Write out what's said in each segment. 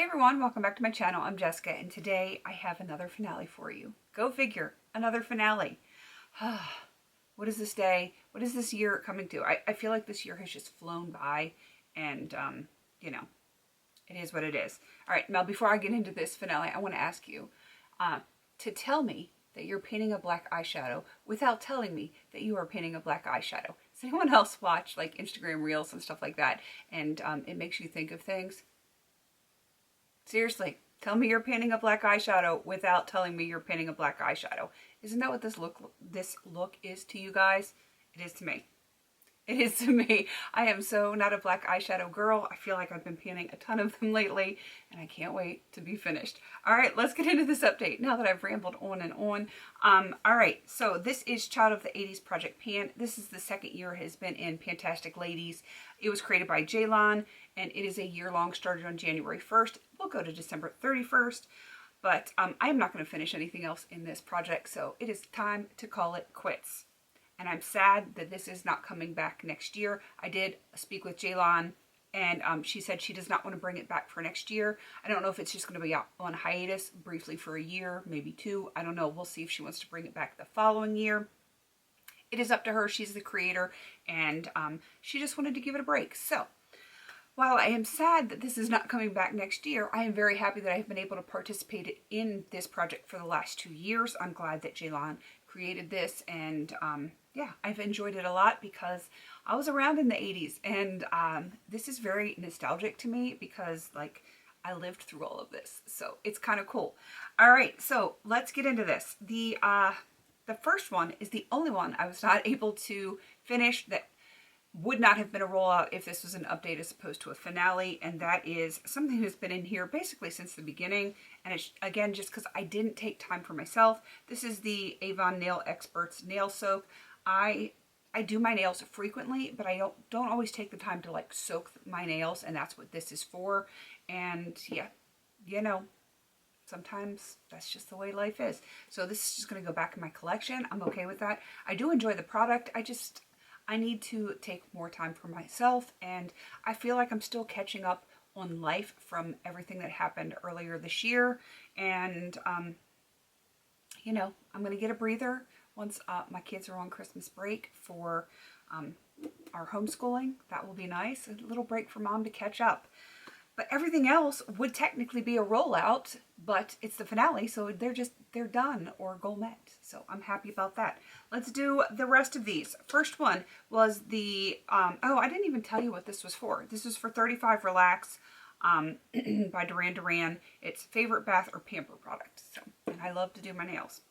everyone, welcome back to my channel. I'm Jessica and today I have another finale for you. Go figure, another finale. What is this day? What is this year coming to? I feel like this year has just flown by and, you know, it is what it is. All right, now before I get into this finale, I want to ask you to tell me that you're painting a black eyeshadow without telling me that you are painting a black eyeshadow. Does anyone else watch like Instagram Reels and stuff like that and it makes you think of things? Seriously, tell me you're painting a black eyeshadow without telling me you're painting a black eyeshadow. Isn't that what this look is to you guys? It is to me. It is to me. I am so not a black eyeshadow girl. I feel like I've been painting a ton of them lately and I can't wait to be finished. All right, let's get into this update now that I've rambled on and on. All right, so this is Child of the 80s Project Pan. This is the second year it has been in PANtastic Ladies. It was created by Jaylon and it is a year-long, started on January 1st. We'll go to December 31st. But I am not going to finish anything else in this project, so it is time to call it quits. And I'm sad that this is not coming back next year. I did speak with Jaylon, and she said she does not want to bring it back for next year. I don't know if it's just going to be out on hiatus briefly for a year, maybe two. I don't know. We'll see if she wants to bring it back the following year. It is up to her. She's the creator, and she just wanted to give it a break. So while I am sad that this is not coming back next year, I am very happy that I've been able to participate in this project for the last 2 years. I'm glad that Jaylon created this, and yeah, I've enjoyed it a lot because I was around in the 80s, and this is very nostalgic to me because like I lived through all of this, so it's kind of cool. All right, so let's get into this. The first one is the only one I was not able to finish that would not have been a rollout if this was an update as opposed to a finale, and that is something that's been in here basically since the beginning, and it's again just because I didn't take time for myself. This is the Avon Nail Experts Nail Soak. I do my nails frequently, but I don't always take the time to like soak my nails, and that's what this is for. And yeah, you know, sometimes that's just the way life is. So this is just going to go back in my collection. I'm okay with that. I do enjoy the product. I need to take more time for myself, and I feel like I'm still catching up on life from everything that happened earlier this year. And, you know, I'm going to get a breather once my kids are on Christmas break for our homeschooling. That will be nice. A little break for mom to catch up. But everything else would technically be a rollout, but it's the finale, so they're done or goal met. So I'm happy about that. Let's do the rest of these. First one was the, oh, I didn't even tell you what this was for. This was for 35 Relax by Duran Duran. It's favorite bath or pamper product. So, and I love to do my nails.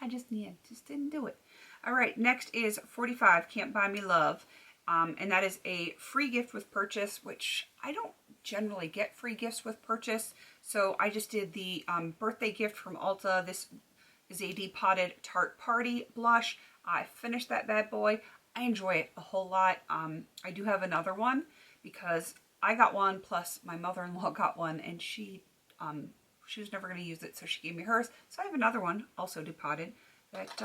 I just didn't do it. All right, next is 45 Can't Buy Me Love. And that is a free gift with purchase, which I don't generally get free gifts with purchase. So I just did the birthday gift from Ulta. This is a depotted Tarte Party blush. I finished that bad boy. I enjoy it a whole lot. I do have another one because I got one plus my mother-in-law got one, and she was never going to use it, so she gave me hers. So I have another one also depotted that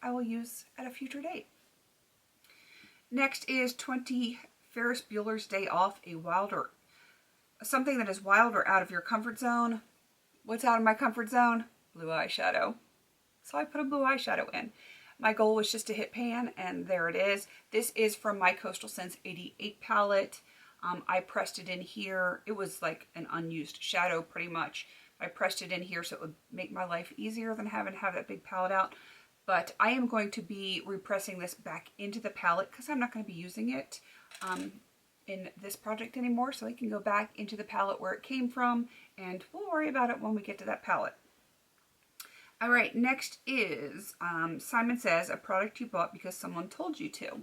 I will use at a future date. Next is 20 Ferris Bueller's Day Off, something that is wild or out of your comfort zone. What's out of my comfort zone? Blue eyeshadow. So I put a blue eyeshadow in. My goal was just to hit pan, and there it is. This is from my Coastal Scents 88 palette. I pressed it in here. It was like an unused shadow pretty much. I pressed it in here so it would make my life easier than having to have that big palette out. But I am going to be repressing this back into the palette because I'm not going to be using it in this project anymore. So I can go back into the palette where it came from, and we'll worry about it when we get to that palette. All right, next is Simon Says, a product you bought because someone told you to.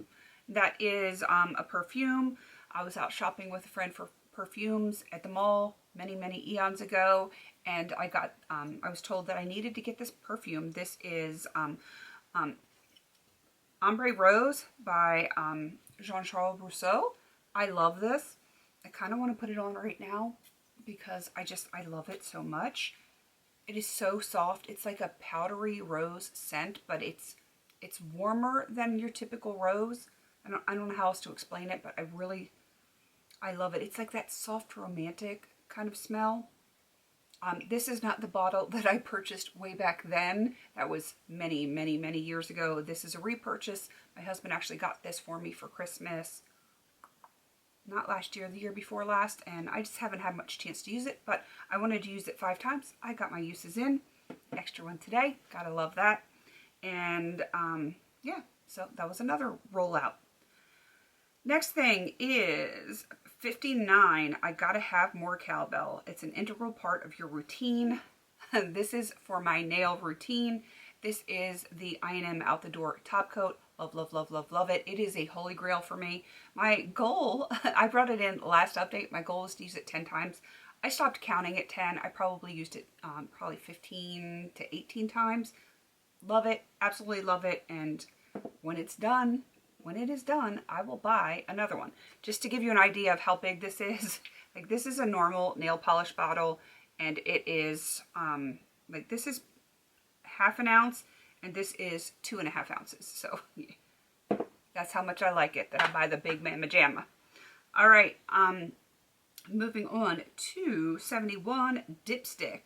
That is a perfume. I was out shopping with a friend for perfumes at the mall many eons ago, and I was told that I needed to get this perfume. This is Ombre Rose by Jean-Charles Rousseau. I love this. I kind of want to put it on right now because I love it so much. It is so soft. It's like a powdery rose scent, but it's warmer than your typical rose. I don't know how else to explain it, but I love it. It's like that soft romantic kind of smell. This is not the bottle that I purchased way back then. That was many, many, many years ago. This is a repurchase. My husband actually got this for me for Christmas. Not last year, the year before last, and I just haven't had much chance to use it, but I wanted to use it 5 times. I got my uses in. Extra one today. Gotta love that. And yeah, so that was another rollout. Next thing is 59. I gotta have more cowbell. It's an integral part of your routine. This is for my nail routine. This is the I&M Out the Door top coat. Love, love, love, love, love it. It is a holy grail for me. My goal, I brought it in last update. My goal was to use it 10 times. I stopped counting at 10. I probably used it probably 15 to 18 times. Love it. Absolutely love it. And when it's done, when it is done, I will buy another one. Just to give you an idea of how big this is, like this is a normal nail polish bottle, and it is, like this is ½ an ounce, and this is 2½ ounces. So yeah, that's how much I like it, that I buy the big Mamma Jamma. All right, moving on to 71 dipstick.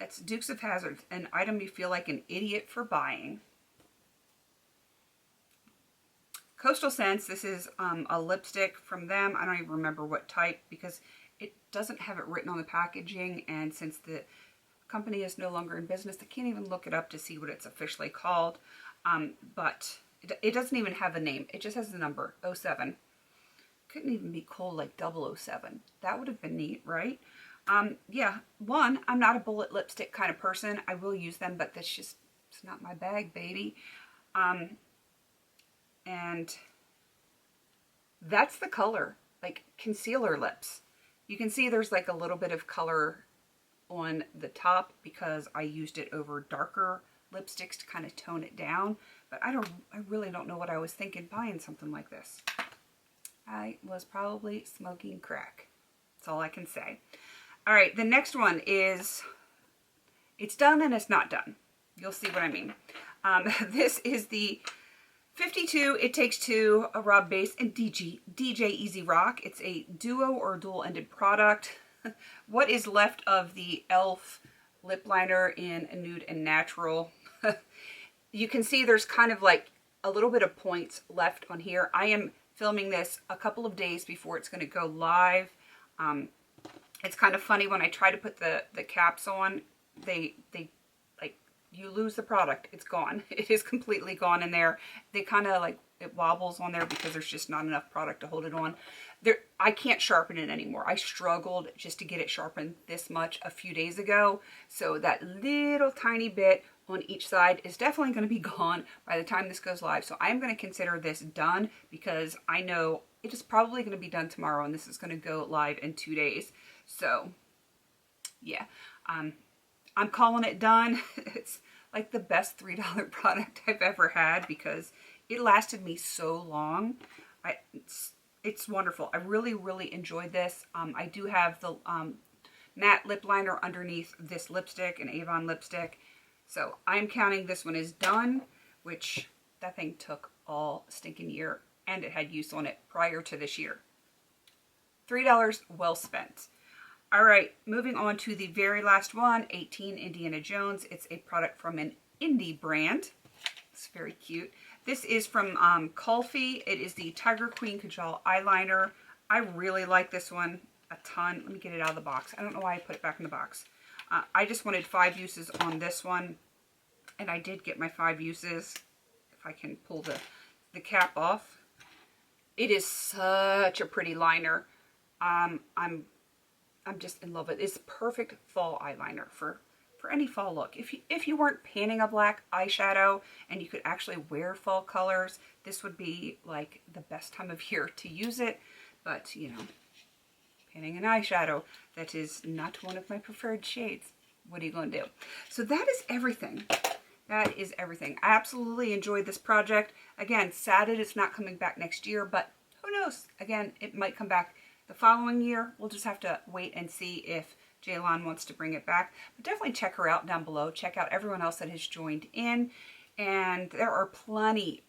That's Dukes of Hazzard, an item you feel like an idiot for buying. Coastal Scents, this is a lipstick from them. I don't even remember what type because it doesn't have it written on the packaging, and since the company is no longer in business, I can't even look it up to see what it's officially called. But it doesn't even have a name. It just has the number 07. Couldn't even be called like 007. That would have been neat, right? Yeah, one, I'm not a bullet lipstick kind of person. I will use them, but that's just, it's not my bag, baby. And that's the color, like concealer lips. You can see there's like a little bit of color on the top because I used it over darker lipsticks to kind of tone it down. But I really don't know what I was thinking buying something like this. I was probably smoking crack. That's all I can say. All right, the next one is, it's done and it's not done. You'll see what I mean. This is the 52 It Takes Two, a Rob Base and DJ Easy Rock. It's a duo or dual-ended product. What is left of the e.l.f. lip liner in Nude and Natural. You can see there's kind of like a little bit of points left on here. I am filming this a couple of days before it's going to go live. It's kind of funny when I try to put the caps on, they like, you lose the product. It's gone. It is completely gone in there. They kind of like, it wobbles on there because there's just not enough product to hold it on. I can't sharpen it anymore. I struggled just to get it sharpened this much a few days ago. So that little tiny bit on each side is definitely going to be gone by the time this goes live. So I'm going to consider this done because I know it is probably going to be done tomorrow and this is going to go live in 2 days. So yeah, I'm calling it done. It's like the best $3 product I've ever had because it lasted me so long. It's wonderful. I really, really enjoyed this. I do have the matte lip liner underneath this lipstick, an Avon lipstick. So I'm counting this one as done, which that thing took all stinking year and it had use on it prior to this year. $3 well spent. All right, moving on to the very last one, 18 Indiana Jones. It's a product from an indie brand. It's very cute. This is from Kulfi. It is the Tiger Queen Kajal eyeliner. I really like this one a ton. Let me get it out of the box. I don't know why I put it back in the box. I just wanted 5 uses on this one, and I did get my 5 uses. If I can pull the cap off. It is such a pretty liner. I'm just in love with it. It's perfect fall eyeliner for any fall look. If you weren't painting a black eyeshadow and you could actually wear fall colors, this would be like the best time of year to use it. But, you know, painting an eyeshadow, that is not one of my preferred shades. What are you going to do? So that is everything. That is everything. I absolutely enjoyed this project. Again, sad it's not coming back next year, but who knows? Again, it might come back the following year. We'll just have to wait and see if Jaylon wants to bring it back. But definitely check her out down below. Check out everyone else that has joined in. And there are plenty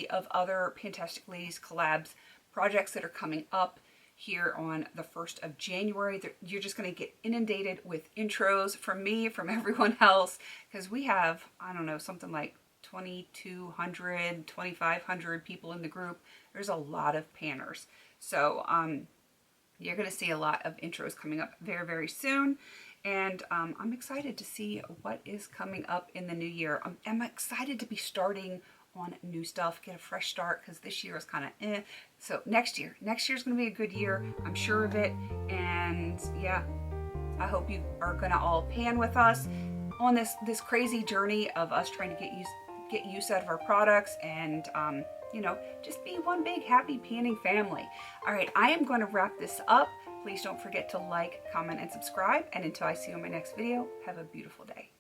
of other PANtastic Ladies collabs projects that are coming up. here on the 1st of January. You're just going to get inundated with intros from me, from everyone else, because we have, I don't know, something like 2,200, 2,500 people in the group. There's a lot of panners. So you're going to see a lot of intros coming up very, very soon. And I'm excited to see what is coming up in the new year. I'm excited to be starting on new stuff, get a fresh start, because this year is kind of eh. So next year's going to be a good year. I'm sure of it. And yeah, I hope you are going to all pan with us on this crazy journey of us trying to get use out of our products and you know, just be one big happy panning family. All right, I am going to wrap this up. Please don't forget to like, comment, and subscribe. And until I see you in my next video, have a beautiful day.